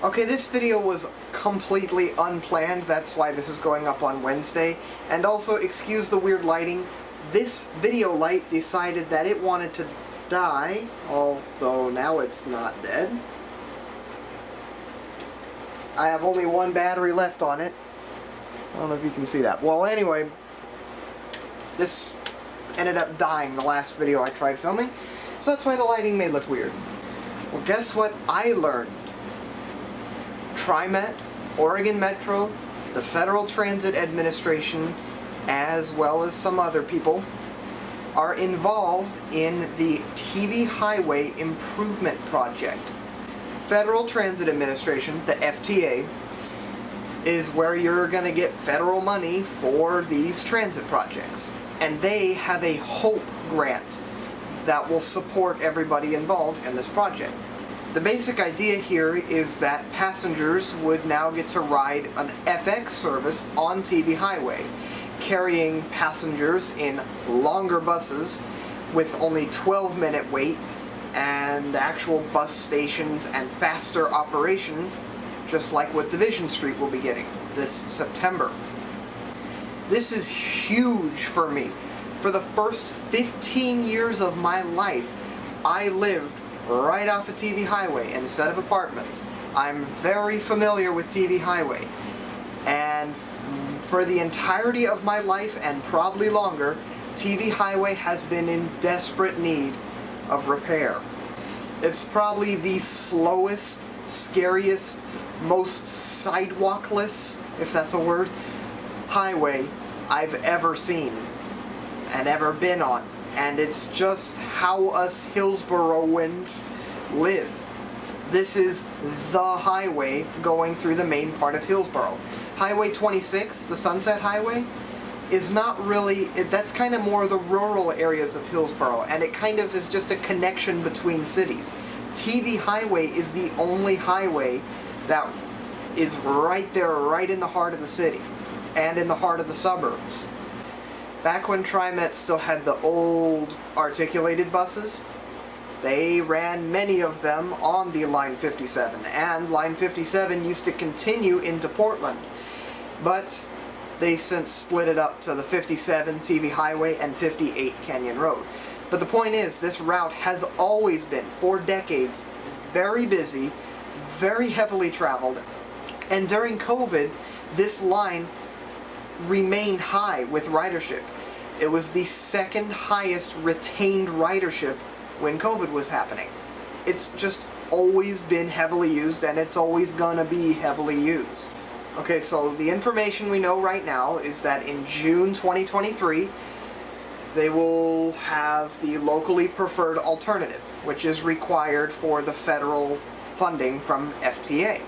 Okay, this video was completely unplanned, that's why this is going up on Wednesday. And also, excuse the weird lighting, this video light decided that it wanted to die, although now it's not dead. I have only one battery left on it. I don't know if you can see that. Well, anyway, this ended up dying the last video I tried filming, so that's why the lighting may look weird. Well, guess what I learned? TriMet, Oregon Metro, the Federal Transit Administration, as well as some other people, are involved in the TV Highway Improvement Project. Federal Transit Administration, the FTA, is where you're going to get federal money for these transit projects. And they have a HOPE grant that will support everybody involved in this project. The basic idea here is that passengers would now get to ride an FX service on TV Highway, carrying passengers in longer buses with only 12-minute wait and actual bus stations and faster operation, just like what Division Street will be getting this September. This is huge for me. For the first 15 years of my life, I lived right off of TV Highway instead of apartments. I'm very familiar with TV Highway. And for the entirety of my life, and probably longer, TV Highway has been in desperate need of repair. It's probably the slowest, scariest, most sidewalkless, if that's a word, highway I've ever seen and ever been on. And it's just how us Hillsborougans live. This is the highway going through the main part of Hillsboro. Highway 26, the Sunset Highway, is not really, that's kind of more the rural areas of Hillsboro, and it kind of is just a connection between cities. TV Highway is the only highway that is right there, right in the heart of the city, and in the heart of the suburbs. Back when TriMet still had the old articulated buses, they ran many of them on the Line 57, and Line 57 used to continue into Portland. But they since split it up to the 57 TV Highway and 58 Canyon Road. But the point is, this route has always been, for decades, very busy, very heavily traveled, and during COVID, this line remained high with ridership. It was the second highest retained ridership when COVID was happening. It's just always been heavily used, and it's always gonna be heavily used. Okay, so the information we know right now is that in June 2023, they will have the locally preferred alternative, which is required for the federal funding from FTA.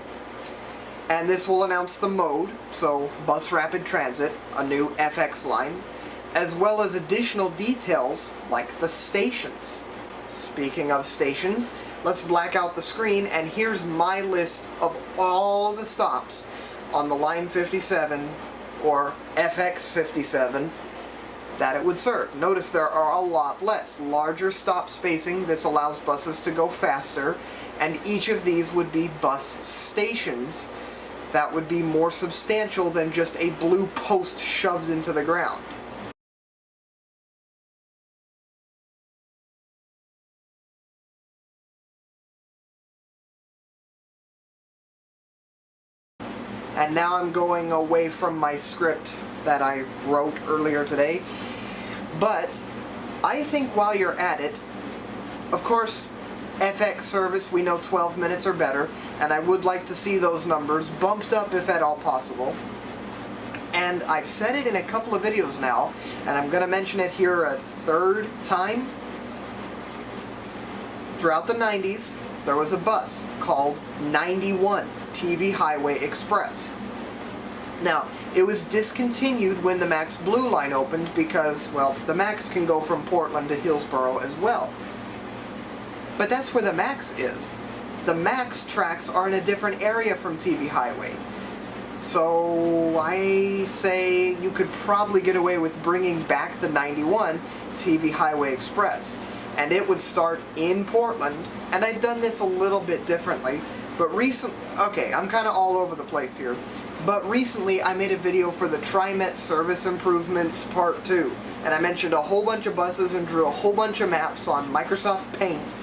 And this will announce the mode, so Bus Rapid Transit, a new FX line, as well as additional details like the stations. Speaking of stations, let's black out the screen, and here's my list of all the stops on the Line 57 or FX 57 that it would serve. Notice there are a lot less. Larger stop spacing, this allows buses to go faster, and each of these would be bus stations that would be more substantial than just a blue post shoved into the ground. And now I'm going away from my script that I wrote earlier today. But I think while you're at it, of course, FX service, we know 12 minutes or better, and I would like to see those numbers bumped up if at all possible. And I've said it in a couple of videos now, and I'm going to mention it here a third time. Throughout the 90s, there was a bus called 91 TV Highway Express. Now, it was discontinued when the Max Blue line opened because, well, the Max can go from Portland to Hillsboro as well. But that's where the Max is. The Max tracks are in a different area from TV Highway. So I say you could probably get away with bringing back the 91 TV Highway Express. and it would start in Portland, and I've done this a little bit differently, but okay, I'm kind of all over the place here, but recently I made a video for the TriMet Service Improvements Part 2, and I mentioned a whole bunch of buses and drew a whole bunch of maps on Microsoft Paint,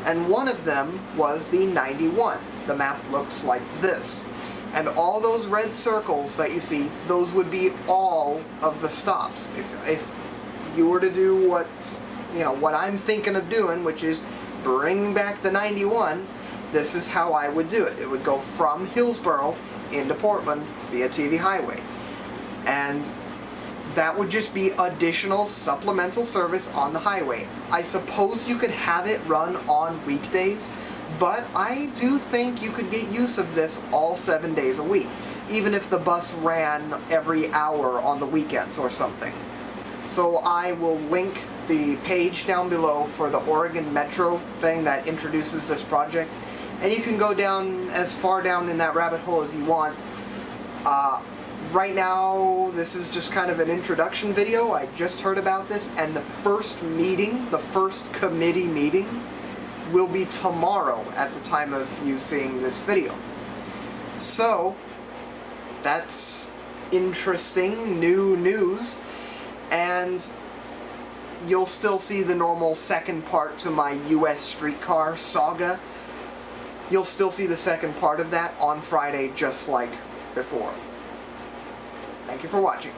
and one of them was the 91. The map looks like this. And all those red circles that you see, those would be all of the stops. If you were to do what I'm thinking of doing, which is bring back the 91, this is how I would do it. It would go from Hillsboro into Portland via TV Highway. And that would just be additional supplemental service on the highway. I suppose you could have it run on weekdays, but I do think you could get use of this all 7 days a week, even if the bus ran every hour on the weekends or something. So I will link the page down below for the Oregon Metro thing that introduces this project, and you can go down as far down in that rabbit hole as you want. Right now, this is just kind of an introduction video. I just heard about this, and the first committee meeting, will be tomorrow at the time of you seeing this video. So, that's interesting new news, and you'll still see the normal second part to my US streetcar saga. You'll still see the second part of that on Friday, just like before. Thank you for watching.